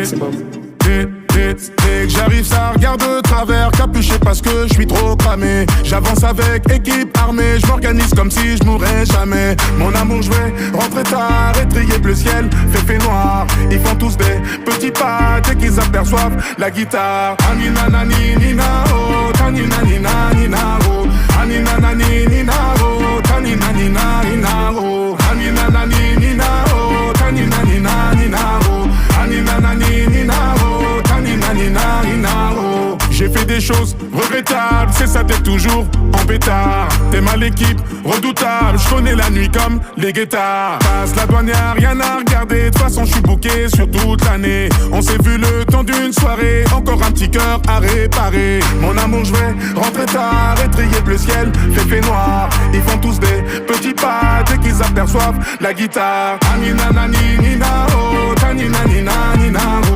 C'est beau. Dès que j'arrive, ça regarde de travers, capuché parce que je suis trop cramé. J'avance avec équipe armée, je m'organise comme si je mourrais jamais. Mon amour, je vais rentrer tard, étrier le ciel, fait noir. Ils font tous des petits pas dès qu'ils aperçoivent la guitare. Anina nani nina oh, tanina nina nina oh, anina nani nina oh, tanina nina nina oh, anina nani nina oh, tanina nina nina oh, anina nani nina oh, tanina nina nina oh. J'ai fait des choses regrettables, c'est ça, t'es toujours en pétard. T'es mal équipe, redoutable, je connais la nuit comme les guettards. Passe la douane, y'a rien à regarder, de toute façon je suis booké sur toute l'année. On s'est vu le temps d'une soirée, encore un petit cœur à réparer. Mon amour, je vais rentrer tard, étrier le ciel, fait noir. Ils font tous des petits pas dès qu'ils aperçoivent la guitare. Anina nani nina oh, tanina nina nina oh.